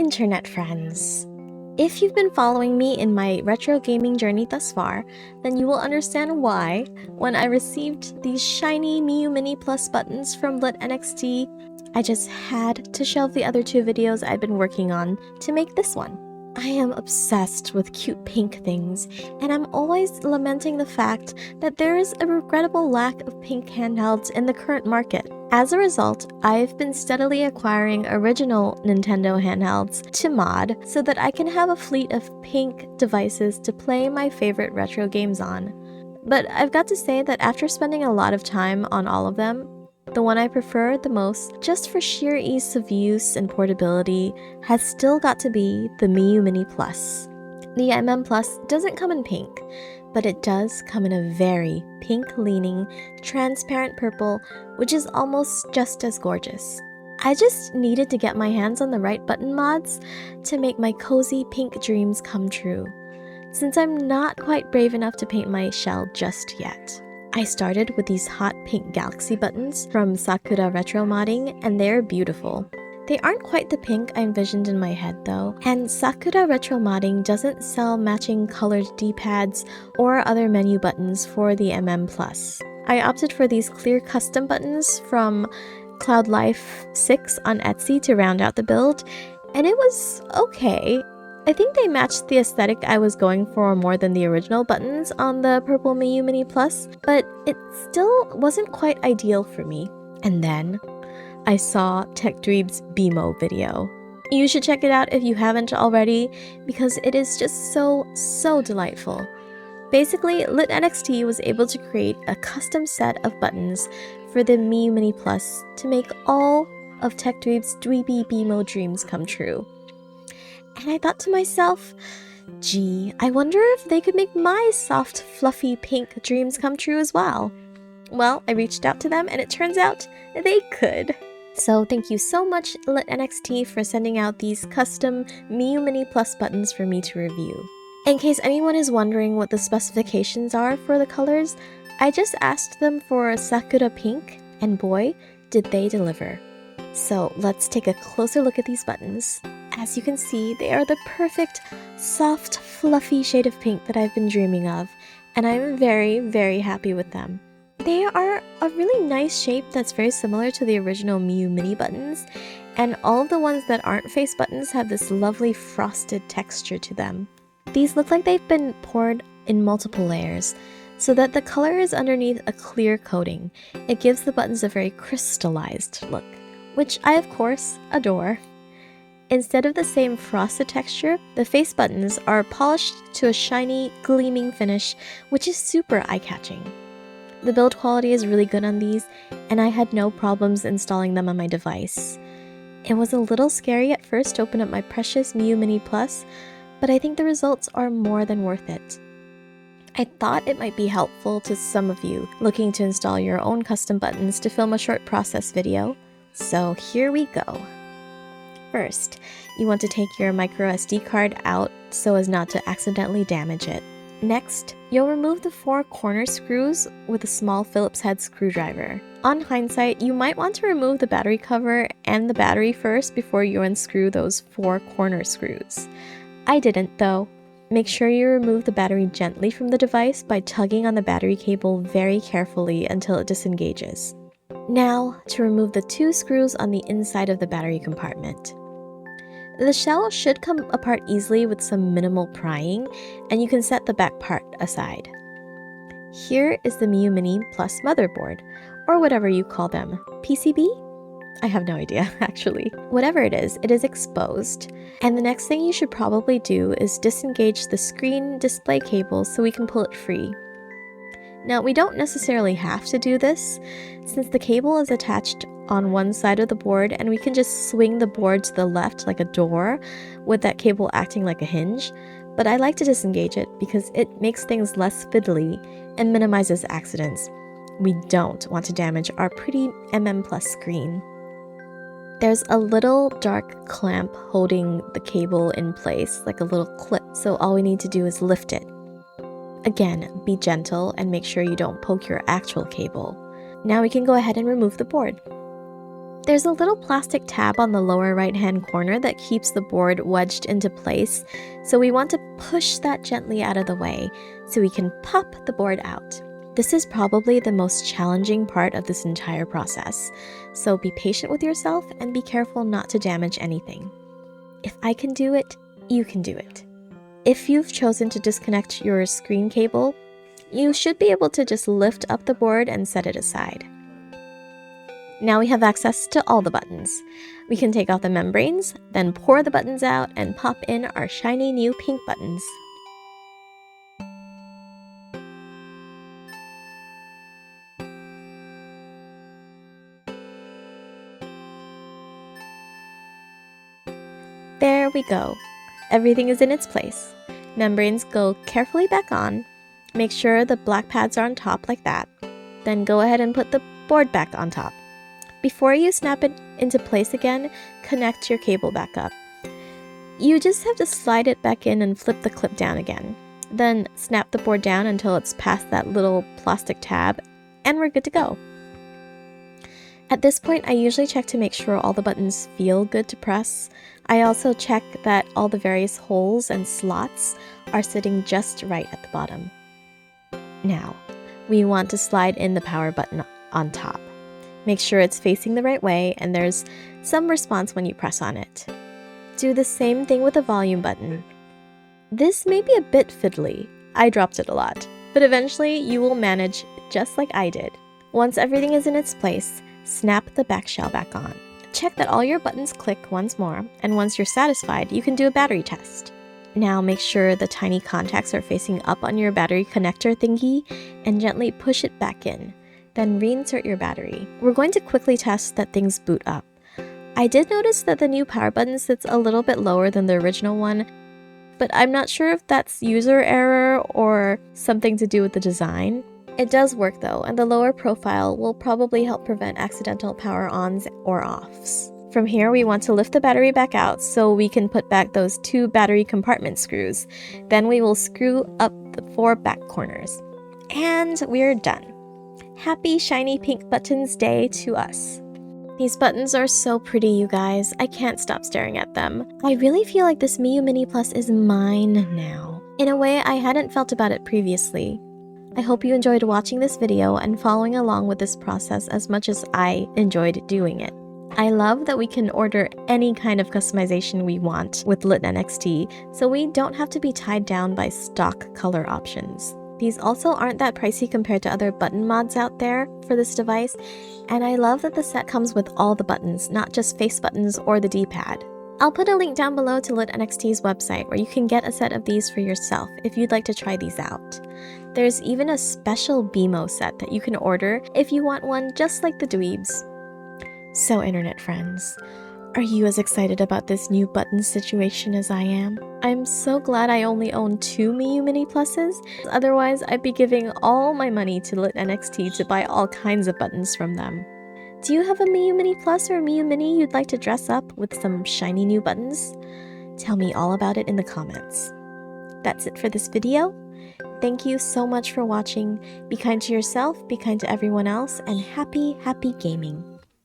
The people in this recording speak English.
Internet friends. If you've been following me in my retro gaming journey thus far, then you will understand why, when I received these shiny Miyoo Mini Plus buttons from LitNXT, I just had to shelve the other two videos I've been working on to make this one. I am obsessed with cute pink things, and I'm always lamenting the fact that there is a regrettable lack of pink handhelds in the current market. As a result, I've been steadily acquiring original Nintendo handhelds to mod so that I can have a fleet of pink devices to play my favorite retro games on. But I've got to say that after spending a lot of time on all of them, the one I prefer the most, just for sheer ease of use and portability, has still got to be the Miyoo Mini Plus. The Plus doesn't come in pink, but it does come in a very pink-leaning, transparent purple, which is almost just as gorgeous. I just needed to get my hands on the right button mods to make my cozy pink dreams come true, since I'm not quite brave enough to paint my shell just yet. I started with these hot pink galaxy buttons from Sakura Retro Modding, and they're beautiful. They aren't quite the pink I envisioned in my head though, and Sakura Retro Modding doesn't sell matching colored D-pads or other menu buttons for the Plus. I opted for these clear custom buttons from Cloud Life 6 on Etsy to round out the build, and it was okay. I think they matched the aesthetic I was going for more than the original buttons on the purple Miyoo Mini Plus, but it still wasn't quite ideal for me. And then I saw TechDweeb's BMO video. You should check it out if you haven't already, because it is just so delightful. Basically, LitNXT was able to create a custom set of buttons for the Miyoo Mini Plus to make all of TechDweeb's dweeby BMO dreams come true. And I thought to myself, gee, I wonder if they could make my soft, fluffy pink dreams come true as well. Well, I reached out to them and it turns out they could. So thank you so much, LitNXT, for sending out these custom Miyoo Mini Plus buttons for me to review. In case anyone is wondering what the specifications are for the colors, I just asked them for a Sakura pink, and boy, did they deliver. So let's take a closer look at these buttons. As you can see, they are the perfect, soft, fluffy shade of pink that I've been dreaming of, and I'm very happy with them. They are a really nice shape that's very similar to the original Miyoo Mini buttons, and all of the ones that aren't face buttons have this lovely frosted texture to them. These look like they've been poured in multiple layers, so that the color is underneath a clear coating. It gives the buttons a very crystallized look, which I of course adore. Instead of the same frosted texture, the face buttons are polished to a shiny, gleaming finish, which is super eye-catching. The build quality is really good on these, and I had no problems installing them on my device. It was a little scary at first to open up my precious Miyoo Mini Plus, but I think the results are more than worth it. I thought it might be helpful to some of you looking to install your own custom buttons to film a short process video, so here we go. First, you want to take your microSD card out so as not to accidentally damage it. Next, you'll remove the 4 corner screws with a small Phillips head screwdriver. On hindsight, you might want to remove the battery cover and the battery first before you unscrew those 4 corner screws. I didn't though. Make sure you remove the battery gently from the device by tugging on the battery cable very carefully until it disengages. Now, to remove the 2 screws on the inside of the battery compartment. The shell should come apart easily with some minimal prying, and you can set the back part aside. Here is the Miyoo Mini Plus motherboard, or whatever you call them. PCB? I have no idea, actually. Whatever it is exposed. And the next thing you should probably do is disengage the screen display cable so we can pull it free. Now, we don't necessarily have to do this, since the cable is attached on one side of the board and we can just swing the board to the left like a door with that cable acting like a hinge, but I like to disengage it because it makes things less fiddly and minimizes accidents. We don't want to damage our pretty Plus screen. There's a little dark clamp holding the cable in place, like a little clip, so all we need to do is lift it. Again, be gentle and make sure you don't poke your actual cable. Now we can go ahead and remove the board. There's a little plastic tab on the lower right-hand corner that keeps the board wedged into place, so we want to push that gently out of the way so we can pop the board out. This is probably the most challenging part of this entire process, so be patient with yourself and be careful not to damage anything. If I can do it, you can do it. If you've chosen to disconnect your screen cable, you should be able to just lift up the board and set it aside. Now we have access to all the buttons. We can take off the membranes, then pour the buttons out and pop in our shiny new pink buttons. There we go. Everything is in its place. Membranes go carefully back on. Make sure the black pads are on top like that. Then go ahead and put the board back on top. Before you snap it into place again, connect your cable back up. You just have to slide it back in and flip the clip down again. Then snap the board down until it's past that little plastic tab, and we're good to go. At this point, I usually check to make sure all the buttons feel good to press. I also check that all the various holes and slots are sitting just right at the bottom. Now, we want to slide in the power button on top. Make sure it's facing the right way and there's some response when you press on it. Do the same thing with the volume button. This may be a bit fiddly. I dropped it a lot, but eventually you will manage just like I did. Once everything is in its place, snap the back shell back on. Check that all your buttons click once more, and once you're satisfied, you can do a battery test. Now make sure the tiny contacts are facing up on your battery connector thingy and gently push it back in. Then reinsert your battery. We're going to quickly test that things boot up. I did notice that the new power button sits a little bit lower than the original one, but I'm not sure if that's user error or something to do with the design. It does work though, and the lower profile will probably help prevent accidental power ons or offs. From here, we want to lift the battery back out so we can put back those 2 battery compartment screws. Then we will screw up the 4 back corners. And we're done. Happy shiny pink buttons day to us. These buttons are so pretty, you guys. I can't stop staring at them. I really feel like this Miyoo Mini Plus is mine now, in a way I hadn't felt about it previously. I hope you enjoyed watching this video and following along with this process as much as I enjoyed doing it. I love that we can order any kind of customization we want with LitNXT, so we don't have to be tied down by stock color options. These also aren't that pricey compared to other button mods out there for this device, and I love that the set comes with all the buttons, not just face buttons or the D-pad. I'll put a link down below to LitNXT's website where you can get a set of these for yourself if you'd like to try these out. There's even a special BMO set that you can order if you want one just like the dweebs. So internet friends, are you as excited about this new button situation as I am? I'm so glad I only own 2 Miyoo Mini Pluses, otherwise I'd be giving all my money to LitNXT to buy all kinds of buttons from them. Do you have a Miyoo Mini Plus or Miyoo Mini you'd like to dress up with some shiny new buttons? Tell me all about it in the comments. That's it for this video. Thank you so much for watching. Be kind to yourself, be kind to everyone else, and happy gaming.